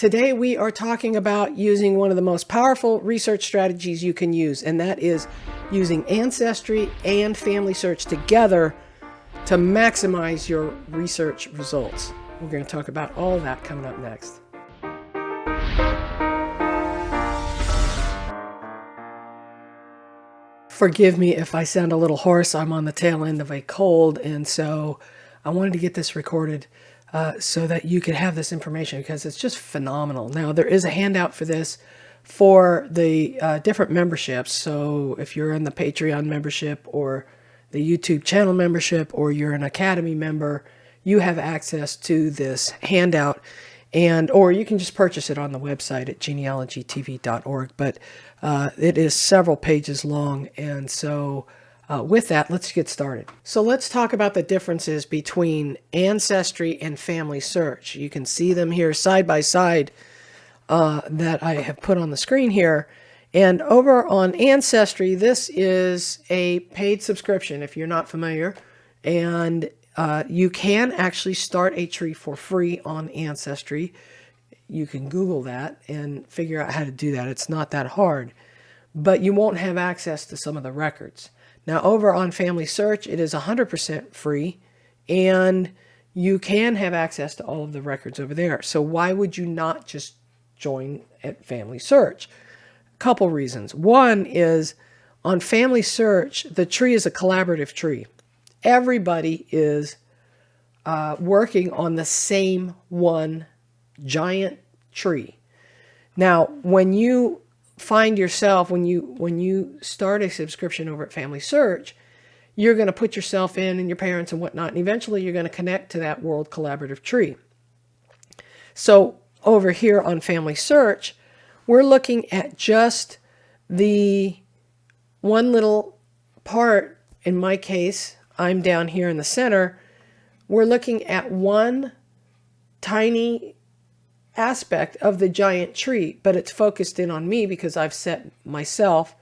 Today we are talking about using one of the most powerful research strategies you can use, and that is using Ancestry and FamilySearch together to maximize your research results. We're going to talk about all that coming up next. Forgive me if I sound a little hoarse. I'm on the tail end of a cold, and so I wanted to get this recorded so that you could have this information because it's just phenomenal. Now, there is a handout for this for the different memberships. So if you're in the Patreon membership or the YouTube channel membership, or you're an Academy member, you have access to this handout, or you can just purchase it on the website at genealogytv.org. But it is several pages long, and so with that, let's get started. So let's talk about the differences between Ancestry and FamilySearch. You can see them here side by side that I have put on the screen here. And over on Ancestry, this is a paid subscription if you're not familiar. And you can actually start a tree for free on Ancestry. You can Google that and figure out how to do that. It's not that hard. But you won't have access to some of the records. Now, over on FamilySearch, it is 100% free, and you can have access to all of the records over there. So why would you not just join at FamilySearch? A couple reasons. One is on FamilySearch, the tree is a collaborative tree. Everybody is working on the same one giant tree. Now, when you find yourself, when you start a subscription over at FamilySearch, you're going to put yourself in and your parents and whatnot, and eventually you're going to connect to that world collaborative tree. So over here on FamilySearch, we're looking at just the one little part. In my case, I'm down here in the center. We're looking at one tiny aspect of the giant tree, but it's focused in on me because I've set myself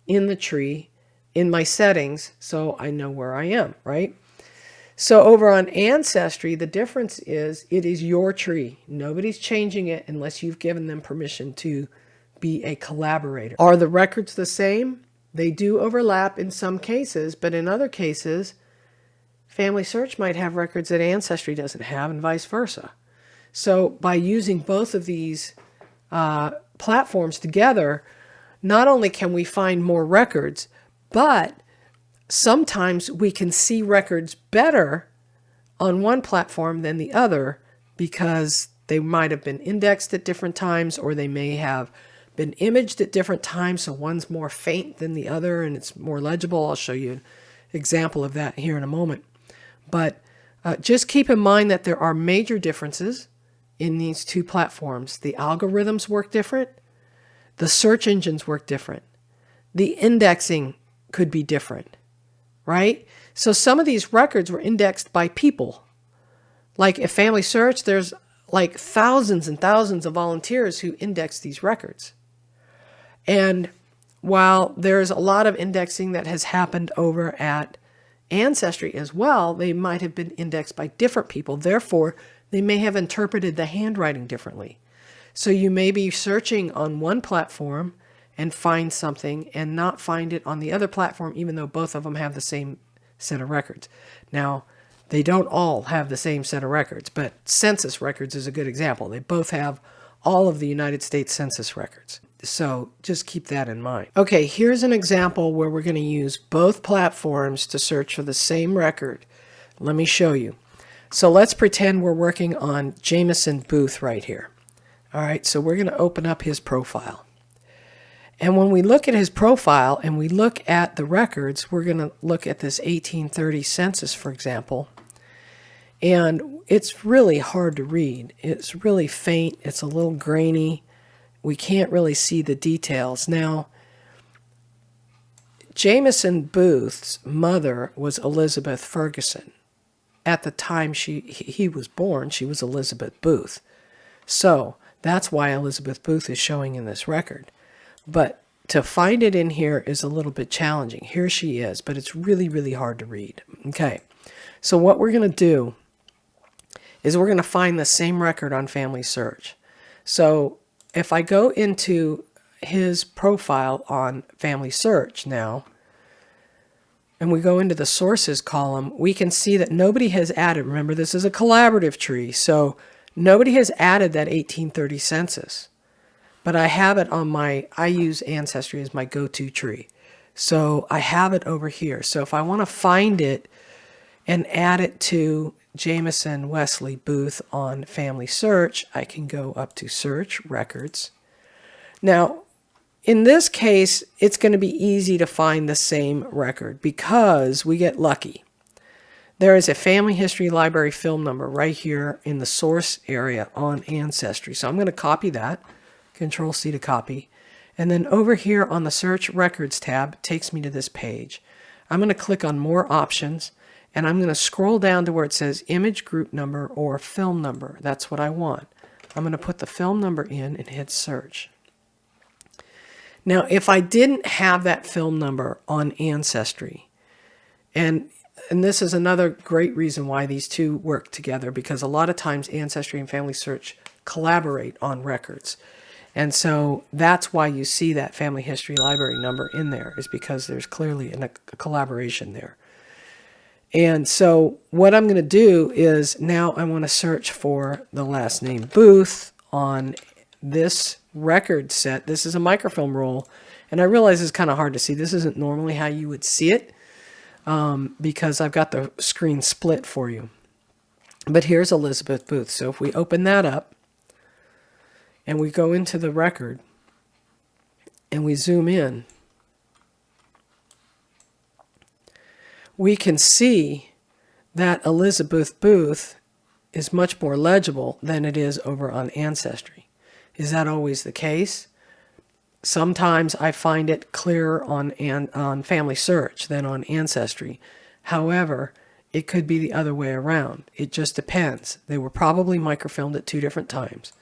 in the tree in my settings so I know where I am, right? So over on Ancestry, the difference is it is your tree. Nobody's changing it unless you've given them permission to be a collaborator. Are the records the same? They do overlap in some cases, but in other cases, FamilySearch might have records that Ancestry doesn't have and vice versa. So by using both of these platforms together, not only can we find more records, but sometimes we can see records better on one platform than the other because they might have been indexed at different times, or they may have been imaged at different times. So one's more faint than the other and it's more legible. I'll show you an example of that here in a moment. But just keep in mind that there are major differences in these two platforms. The algorithms work different. The search engines work different. The indexing could be different, right? So some of these records were indexed by people. Like at FamilySearch, there's like thousands and thousands of volunteers who index these records. And while there's a lot of indexing that has happened over at Ancestry as well, they might have been indexed by different people. Therefore, they may have interpreted the handwriting differently. So you may be searching on one platform and find something and not find it on the other platform, even though both of them have the same set of records. Now, they don't all have the same set of records, but census records is a good example. They both have all of the United States Census records. So just keep that in mind. Okay, here's an example where we're going to use both platforms to search for the same record. Let me show you. So let's pretend we're working on Jameson Booth right here. All right, so we're going to open up his profile. And when we look at his profile and we look at the records, we're going to look at this 1830 census, for example. And it's really hard to read. It's really faint. It's a little grainy. We can't really see the details. Now, Jameson Booth's mother was Elizabeth Ferguson. At the time he was born, she was Elizabeth Booth. So that's why Elizabeth Booth is showing in this record. But to find it in here is a little bit challenging. Here she is, but it's really, really hard to read. Okay, so what we're going to do is we're going to find the same record on FamilySearch. So if I go into his profile on FamilySearch now, and we go into the sources column, we can see that nobody has added. Remember, this is a collaborative tree, so nobody has added that 1830 census. But I have it on I use Ancestry as my go-to tree. So I have it over here. So if I want to find it and add it to Jameson Wesley Booth on FamilySearch, I can go up to Search, Records. Now, in this case, it's going to be easy to find the same record because we get lucky. There is a family history library film number right here in the source area on Ancestry. So I'm going to copy that, Control-C to copy. And then over here on the Search Records tab, takes me to this page. I'm going to click on More Options, and I'm going to scroll down to where it says Image Group Number or Film Number. That's what I want. I'm going to put the film number in and hit Search. Now, if I didn't have that film number on Ancestry, and this is another great reason why these two work together, because a lot of times Ancestry and FamilySearch collaborate on records. And so that's why you see that family history library number in there, is because there's clearly a collaboration there. And so what I'm going to do is now I want to search for the last name Booth on this record set. This is a microfilm roll, and I realize it's kind of hard to see. This isn't normally how you would see it because I've got the screen split for you. But here's Elizabeth Booth. So if we open that up and we go into the record and we zoom in, we can see that Elizabeth Booth is much more legible than it is over on Ancestry. Is that always the case? Sometimes I find it clearer on FamilySearch than on Ancestry. However, it could be the other way around. It just depends. They were probably microfilmed at 2 different times.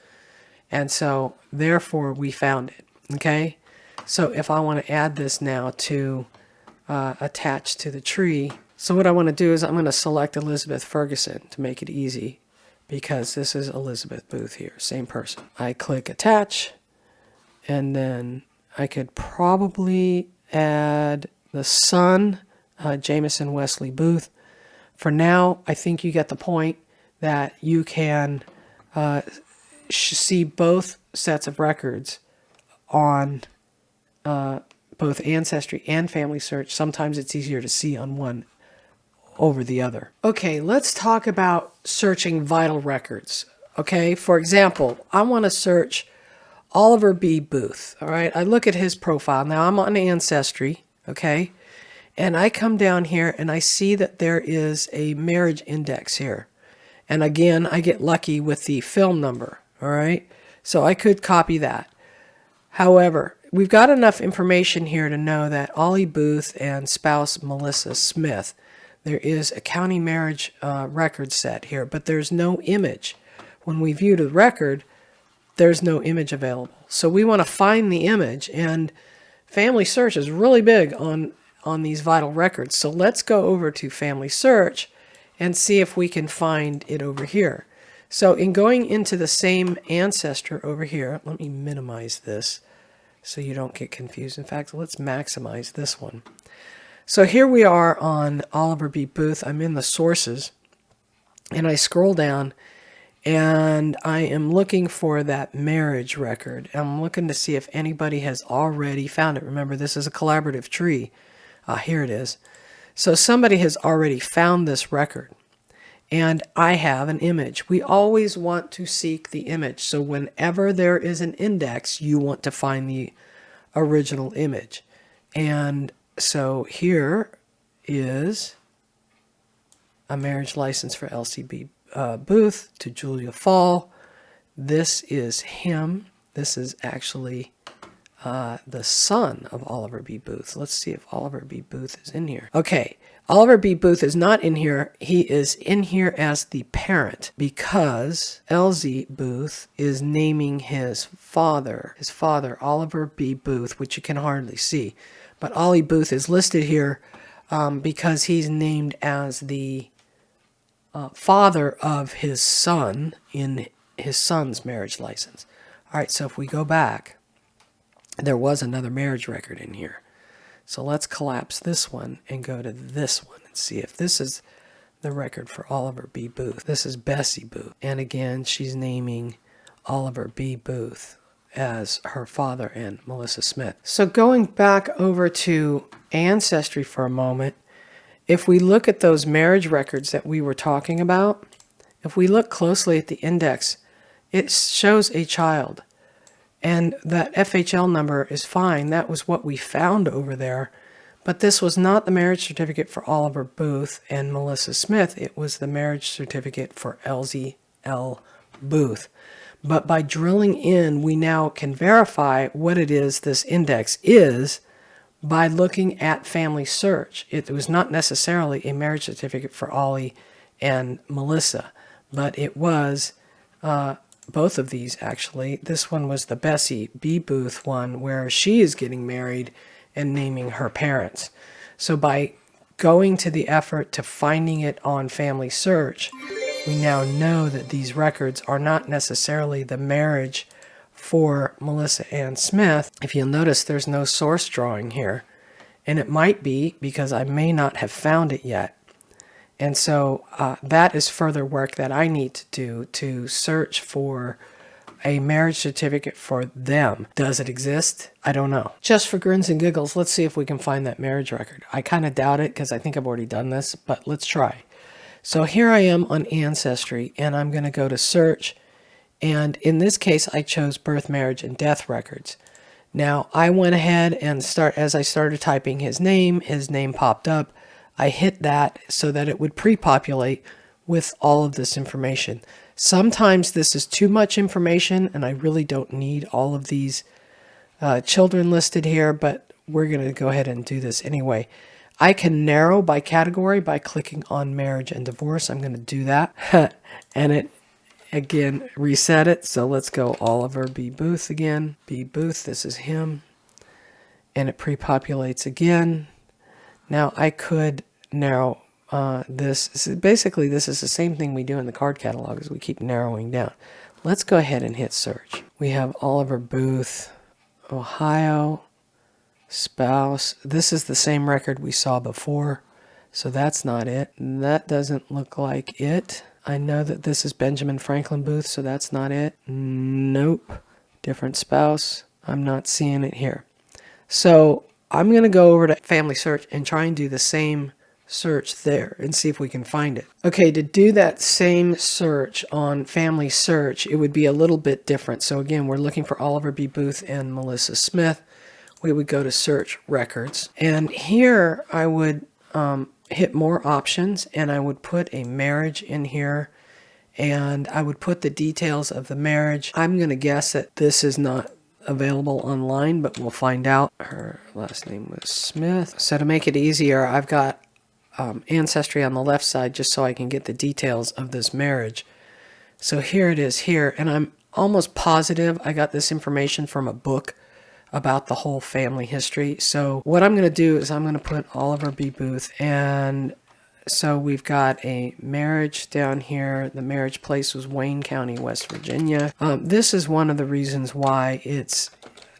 And so, therefore, we found it. Okay? So if I want to add this now to attach to the tree, so what I want to do is I'm going to select Elizabeth Ferguson to make it easy, because this is Elizabeth Booth here, same person. I click Attach, and then I could probably add the son, Jameson Wesley Booth. For now, I think you get the point that you can see both sets of records on both Ancestry and FamilySearch. Sometimes it's easier to see on one over the other. Okay, let's talk about searching vital records. Okay, for example, I want to search Oliver B. Booth. All right, I look at his profile. Now I'm on Ancestry, okay, and I come down here and I see that there is a marriage index here. And again, I get lucky with the film number, all right? So I could copy that. However, we've got enough information here to know that Ollie Booth and spouse Melissa Smith, there is a county marriage record set here, but there's no image. When we view the record, there's no image available. So we want to find the image, and FamilySearch is really big on these vital records. So let's go over to FamilySearch and see if we can find it over here. So in going into the same ancestor over here, let me minimize this so you don't get confused. In fact, let's maximize this one. So here we are on Oliver B. Booth. I'm in the sources, and I scroll down, and I am looking for that marriage record. I'm looking to see if anybody has already found it. Remember, this is a collaborative tree. Here it is. So somebody has already found this record, and I have an image. We always want to seek the image. So whenever there is an index, you want to find the original image. And so here is a marriage license for LCB Booth to Julia Fall. This is him. This is actually the son of Oliver B. Booth. Let's see if Oliver B. Booth is in here. Okay, Oliver B. Booth is not in here. He is in here as the parent because LZ Booth is naming his father, Oliver B. Booth, which you can hardly see. But Ollie Booth is listed here because he's named as the father of his son in his son's marriage license. All right, so if we go back, there was another marriage record in here. So let's collapse this one and go to this one and see if this is the record for Oliver B. Booth. This is Bessie Booth. And again, she's naming Oliver B. Booth as her father and Melissa Smith. So going back over to Ancestry for a moment, if we look at those marriage records that we were talking about, if we look closely at the index, it shows a child. And that FHL number is fine. That was what we found over there. But this was not the marriage certificate for Oliver Booth and Melissa Smith. It was the marriage certificate for Elsie L. Booth. But by drilling in, we now can verify what it is this index is by looking at FamilySearch. It was not necessarily a marriage certificate for Ollie and Melissa, but it was both of these, actually. This one was the Bessie B. Booth one, where she is getting married and naming her parents. So by going to the effort to finding it on FamilySearch, we now know that these records are not necessarily the marriage for Melissa Ann Smith. If you'll notice, there's no source drawing here. And it might be because I may not have found it yet. And so that is further work that I need to do to search for a marriage certificate for them. Does it exist? I don't know. Just for grins and giggles, let's see if we can find that marriage record. I kind of doubt it because I think I've already done this, but let's try. So here I am on Ancestry, and I'm going to go to search. And in this case, I chose birth, marriage, and death records. Now, I went ahead and as I started typing his name popped up. I hit that so that it would pre-populate with all of this information. Sometimes this is too much information, and I really don't need all of these children listed here, but we're going to go ahead and do this anyway. I can narrow by category by clicking on marriage and divorce. I'm going to do that. And it, again, reset it. So let's go Oliver B. Booth again. B. Booth, this is him. And it pre-populates again. Now I could narrow this. Basically, this is the same thing we do in the card catalog as we keep narrowing down. Let's go ahead and hit search. We have Oliver Booth, Ohio, spouse. This is the same record we saw before, so that's not it. That doesn't look like it. I know that this is Benjamin Franklin Booth, so that's not it. Nope. Different spouse. I'm not seeing it here. So I'm going to go over to FamilySearch and try and do the same search there and see if we can find it. Okay, to do that same search on FamilySearch, it would be a little bit different. So again, we're looking for Oliver B. Booth and Melissa Smith. We would go to search records, and here I would hit more options, and I would put a marriage in here, and I would put the details of the marriage. I'm going to guess that this is not available online, but we'll find out. Her last name was Smith. So to make it easier, I've got Ancestry on the left side just so I can get the details of this marriage. So here it is here, and I'm almost positive I got this information from a book about the whole family history. So what I'm going to do is I'm going to put Oliver B. Booth, and so we've got a marriage down here. The marriage place was Wayne County, West Virginia. This is one of the reasons why it's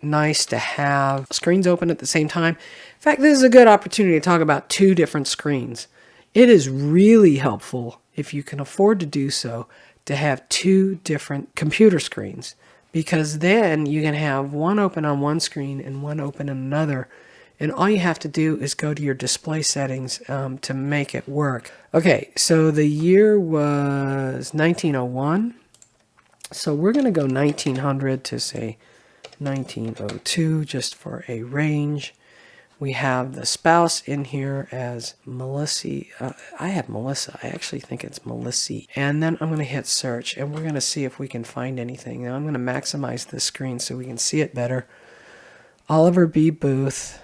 nice to have screens open at the same time. In fact, this is a good opportunity to talk about two different screens. It is really helpful, if you can afford to do so, to have two different computer screens, because then you can have one open on one screen and one open on another. And all you have to do is go to your display settings to make it work. Okay, so the year was 1901. So we're going to go 1900 to, say, 1902, just for a range. We have the spouse in here as Melissa. I have Melissa. I actually think it's Melissa. And then I'm going to hit search, and we're going to see if we can find anything. Now I'm going to maximize this screen so we can see it better. Oliver B. Booth.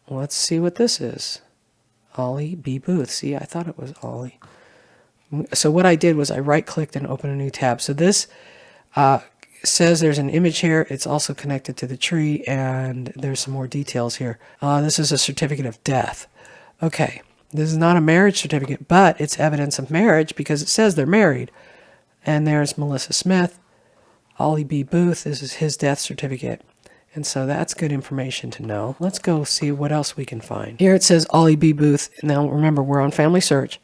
Let's see what this is. Ollie B. Booth. See, I thought it was Ollie. So what I did was I right-clicked and opened a new tab. So this says there's an image here. It's also connected to the tree, and there's some more details here. This is a certificate of death. Okay, this is not a marriage certificate, but it's evidence of marriage because it says they're married. And there's Melissa Smith. Ollie B. Booth, this is his death certificate. And so that's good information to know. Let's go see what else we can find. Here it says Ollie B. Booth. Now remember, we're on Family Search.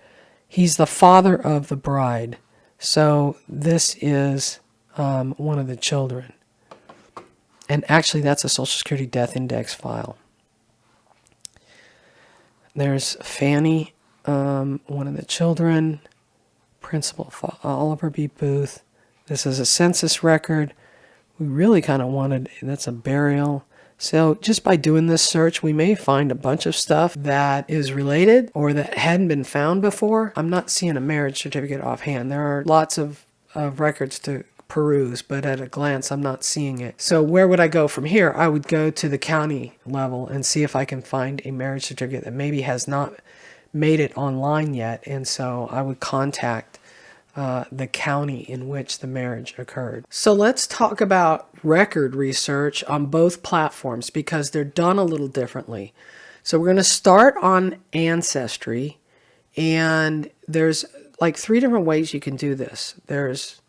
He's the father of the bride. So this is one of the children. And actually, that's a Social Security Death Index file. There's Fanny, one of the children. Principal Oliver B. Booth. This is a census record. We really kind of wanted, that's a burial. So just by doing this search, we may find a bunch of stuff that is related or that hadn't been found before. I'm not seeing a marriage certificate offhand. There are lots of records to peruse, but at a glance, I'm not seeing it. So where would I go from here? I would go to the county level and see if I can find a marriage certificate that maybe has not made it online yet. And so I would contact the county in which the marriage occurred. So let's talk about record research on both platforms because they're done a little differently. So we're going to start on Ancestry, and there's like 3 different ways you can do this. There's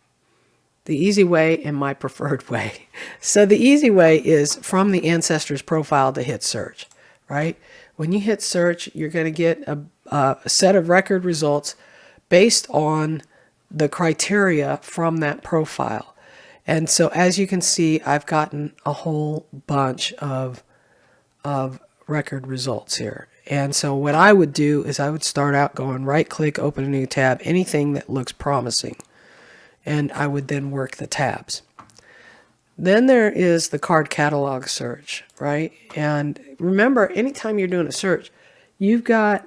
the easy way and my preferred way. So the easy way is from the Ancestors profile to hit search, right? When you hit search, you're going to get a set of record results based on the criteria from that profile. And so as you can see, I've gotten a whole bunch of record results here. And so what I would do is I would start out going right click, open a new tab, anything that looks promising. And I would then work the tabs. Then there is the card catalog search, right? And remember, anytime you're doing a search, you've got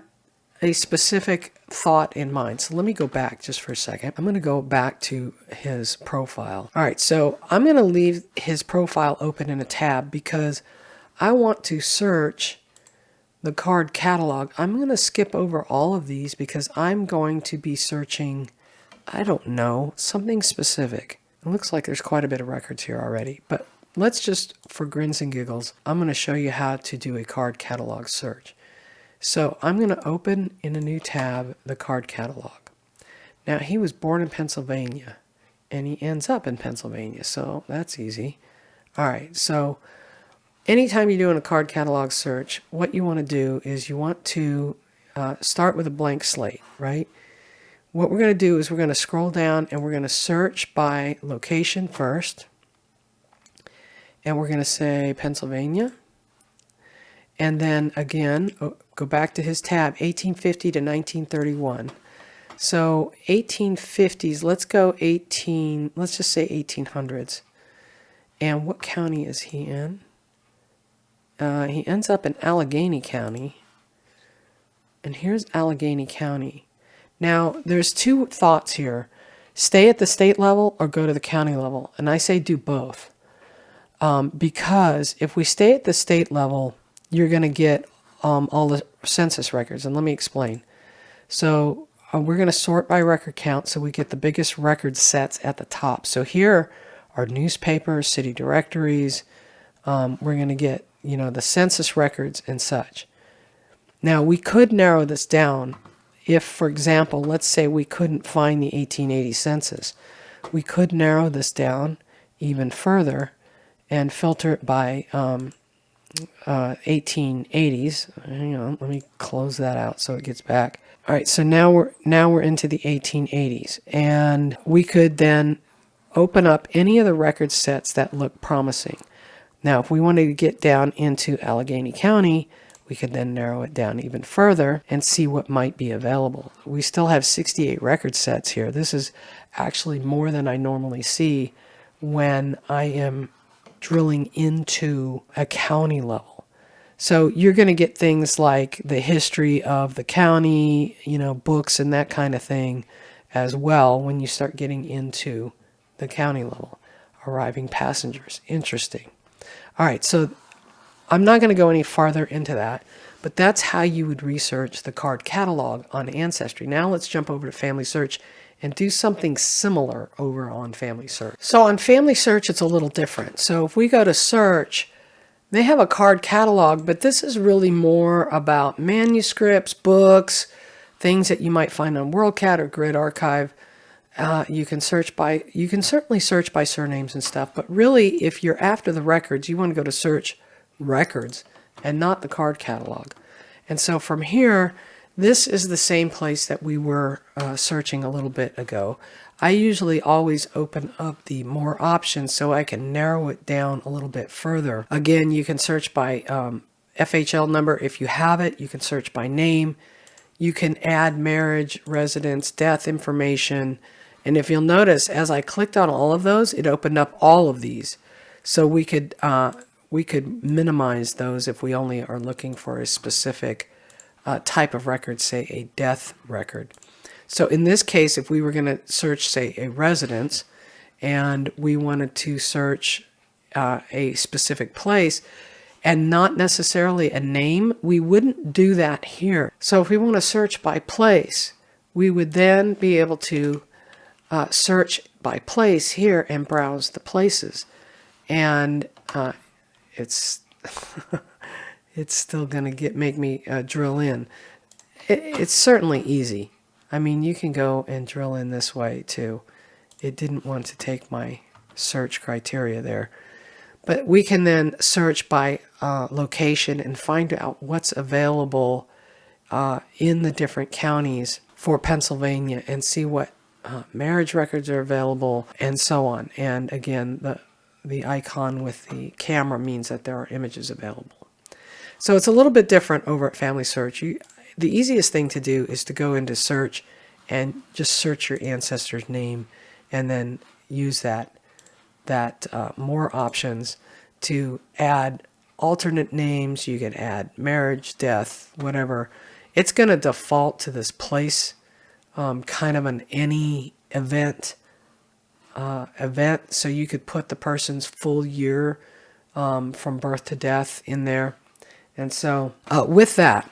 a specific thought in mind. So let me go back just for a second. I'm going to go back to his profile. All right, so I'm going to leave his profile open in a tab because I want to search the card catalog. I'm going to skip over all of these because I'm going to be searching, I don't know, something specific. It looks like there's quite a bit of records here already, but let's just, for grins and giggles, I'm going to show you how to do a card catalog search. So I'm going to open in a new tab the card catalog. Now he was born in Pennsylvania and he ends up in Pennsylvania, so that's easy. All right, so anytime you're doing a card catalog search, what you want to do is you want to start with a blank slate, right? What we're going to do is we're going to scroll down and we're going to search by location first. And we're going to say Pennsylvania. And then again, go back to his tab, 1850 to 1931. So 1850s, let's go let's just say 1800s. And what county is he in? He ends up in Allegheny County. And here's Allegheny County. Now, there's 2 thoughts here. Stay at the state level or go to the county level. And I say do both. Because if we stay at the state level, you're going to get all the census records. And let me explain. So we're going to sort by record count so we get the biggest record sets at the top. So here are newspapers, city directories. We're going to get, the census records and such. Now, we could narrow this down if, for example, let's say we couldn't find the 1880 census. We could narrow this down even further and filter it by 1880s. Hang on, let me close that out so it gets back. All right, so now we're into the 1880s, and we could then open up any of the record sets that look promising. Now, if we wanted to get down into Allegheny County, we could then narrow it down even further and see what might be available. We still have 68 record sets here. This is actually more than I normally see when I am drilling into a county level. So you're going to get things like the history of the county, books and that kind of thing as well when you start getting into the county level. Arriving passengers. Interesting. All right, so I'm not going to go any farther into that, but that's how you would research the card catalog on Ancestry. Now let's jump over to Family Search and do something similar over on Family Search. So on Family Search, it's a little different. So if we go to search, they have a card catalog, but this is really more about manuscripts, books, things that you might find on WorldCat or Grid Archive. You can certainly search by surnames and stuff, but really if you're after the records, you want to go to search records and not the card catalog. And so from here, this is the same place that we were searching a little bit ago. I usually always open up the more options so I can narrow it down a little bit further. Again, you can search by FHL number if you have it. You can search by name. You can add marriage, residence, death information. And if you'll notice, as I clicked on all of those, it opened up all of these. So we could minimize those if we only are looking for a specific type of record, say a death record. So in this case, if we were going to search, say, a residence, and we wanted to search a specific place and not necessarily a name, we wouldn't do that here. So if we want to search by place, we would then be able to search by place here and browse the places. And it's it's still going to make me drill in. It's certainly easy. I mean, you can go and drill in this way too. It didn't want to take my search criteria there. But we can then search by location and find out what's available in the different counties for Pennsylvania and see what marriage records are available and so on. And again, the icon with the camera means that there are images available. So it's a little bit different over at FamilySearch. The easiest thing to do is to go into search and just search your ancestor's name and then use that more options to add alternate names. You can add marriage, death, whatever. It's going to default to this place, kind of an any event. So you could put the person's full year from birth to death in there. And so with that,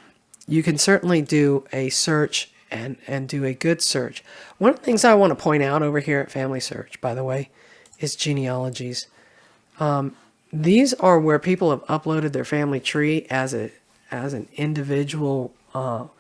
you can certainly do a search and do a good search. One of the things I want to point out over here at FamilySearch, by the way, is genealogies. These are where people have uploaded their family tree as an individual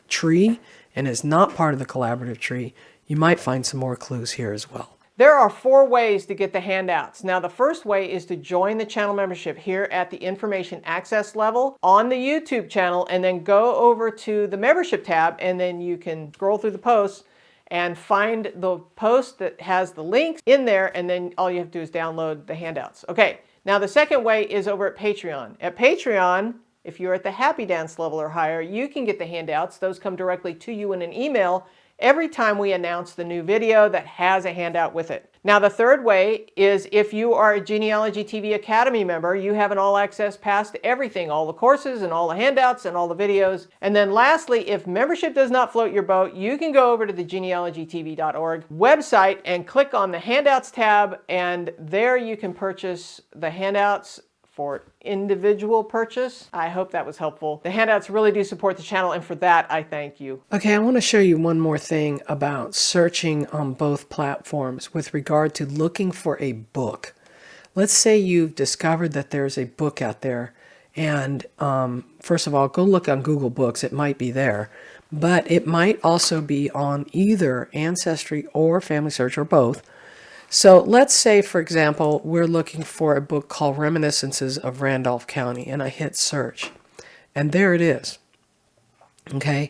tree and is not part of the collaborative tree. You might find some more clues here as well. There are 4 ways to get the handouts. Now, the first way is to join the channel membership here at the information access level on the YouTube channel, and then go over to the membership tab, and then you can scroll through the posts and find the post that has the links in there, and then all you have to do is download the handouts. Okay, now the second way is over at Patreon. At Patreon, if you're at the Happy Dance level or higher, you can get the handouts. Those come directly to you in an email every time we announce the new video that has a handout with it. Now, the third way is if you are a Genealogy TV Academy member, you have an all-access pass to everything, all the courses and all the handouts and all the videos. And then lastly, if membership does not float your boat, you can go over to the genealogytv.org website and click on the handouts tab, and there you can purchase the handouts for individual purchase. I hope that was helpful. The handouts really do support the channel, and for that, I thank you. Okay, I want to show you one more thing about searching on both platforms with regard to looking for a book. Let's say you've discovered that there's a book out there, and first of all, go look on Google Books. It might be there, but it might also be on either Ancestry or FamilySearch or both. So let's say, for example, we're looking for a book called Reminiscences of Randolph County, and I hit search, and there it is. Okay,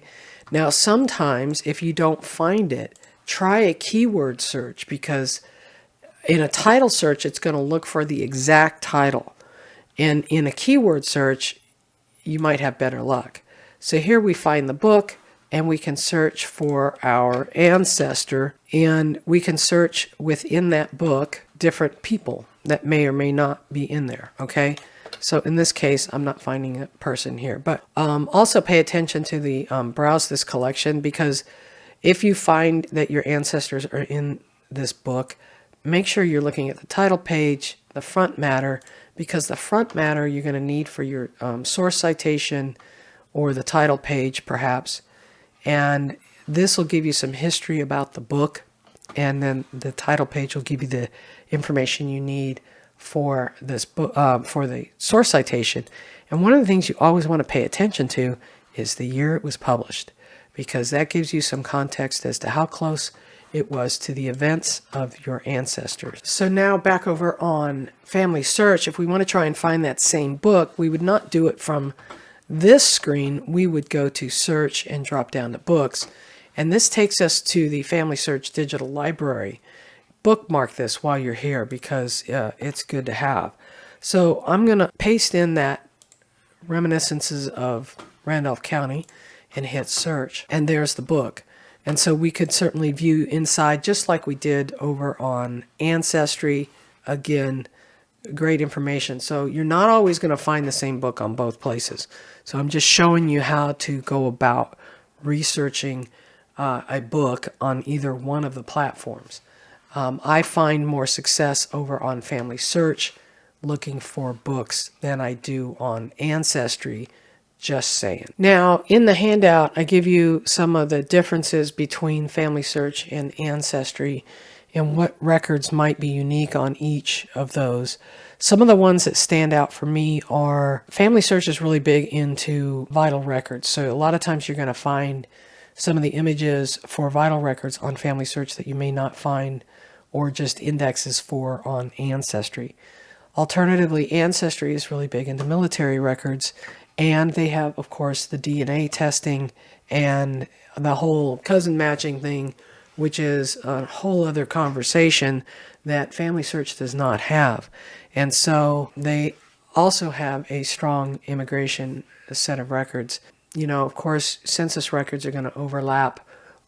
now sometimes if you don't find it, try a keyword search, because in a title search, it's going to look for the exact title. And in a keyword search, you might have better luck. So here we find the book, and we can search for our ancestor, and we can search within that book different people that may or may not be in there, okay? So in this case, I'm not finding a person here, but also pay attention to the browse this collection, because if you find that your ancestors are in this book, make sure you're looking at the title page, the front matter, because the front matter you're going to need for your source citation or the title page perhaps. And this will give you some history about the book, and then the title page will give you the information you need for this book, for the source citation. And one of the things you always want to pay attention to is the year it was published, because that gives you some context as to how close it was to the events of your ancestors. So now back over on Family Search, if we want to try and find that same book, we would not do it from this screen. We would go to Search and drop down to Books. And this takes us to the Family Search Digital Library. Bookmark this while you're here because it's good to have. So I'm going to paste in that Reminiscences of Randolph County and hit search. And there's the book. And so we could certainly view inside just like we did over on Ancestry. Again, great information. So you're not always going to find the same book on both places. So I'm just showing you how to go about researching a book on either one of the platforms. I find more success over on Family Search looking for books than I do on Ancestry. Just saying. Now, in the handout, I give you some of the differences between Family Search and Ancestry and what records might be unique on each of those. Some of the ones that stand out for me are Family Search is really big into vital records. So a lot of times you're going to find some of the images for vital records on Family Search that you may not find or just indexes for on Ancestry. Alternatively, Ancestry is really big into military records. And they have, of course, the DNA testing and the whole cousin matching thing, which is a whole other conversation that Family Search does not have. And so they also have a strong immigration set of records. You know, of course, census records are going to overlap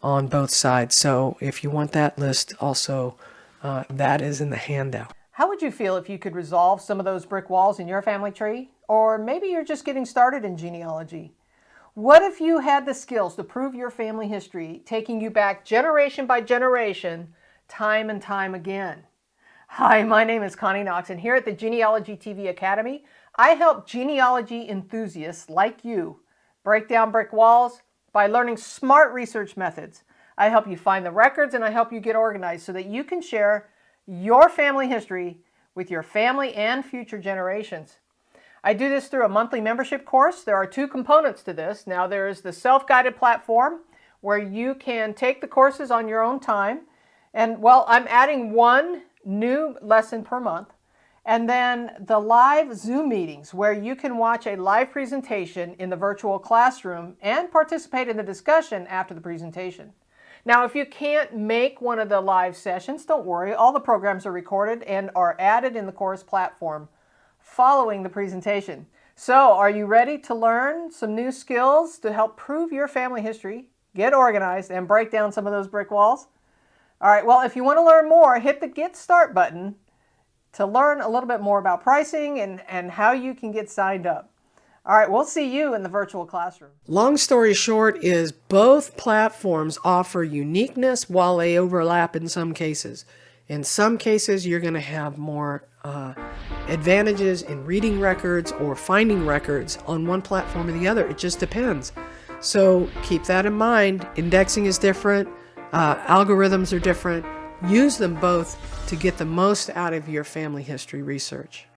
on both sides. So if you want that list also, that is in the handout. How would you feel if you could resolve some of those brick walls in your family tree? Or maybe you're just getting started in genealogy. What if you had the skills to prove your family history, taking you back generation by generation, time and time again? Hi, my name is Connie Knox, and here at the Genealogy TV Academy, I help genealogy enthusiasts like you break down brick walls by learning smart research methods. I help you find the records and I help you get organized so that you can share your family history with your family and future generations. I do this through a monthly membership course. There are two components to this. Now there is the self-guided platform where you can take the courses on your own time. And well, I'm adding one new lesson per month. And then the live Zoom meetings where you can watch a live presentation in the virtual classroom and participate in the discussion after the presentation. Now, if you can't make one of the live sessions, don't worry. All the programs are recorded and are added in the course platform following the presentation. So, are you ready to learn some new skills to help prove your family history, get organized, and break down some of those brick walls? All right, well, if you want to learn more, hit the Get Start button to learn a little bit more about pricing and how you can get signed up. All right, we'll see you in the virtual classroom. Long story short is both platforms offer uniqueness while they overlap in some cases. In some cases, you're going to have more advantages in reading records or finding records on one platform or the other. It just depends. So keep that in mind. Indexing is different. Algorithms are different. Use them both to get the most out of your family history research.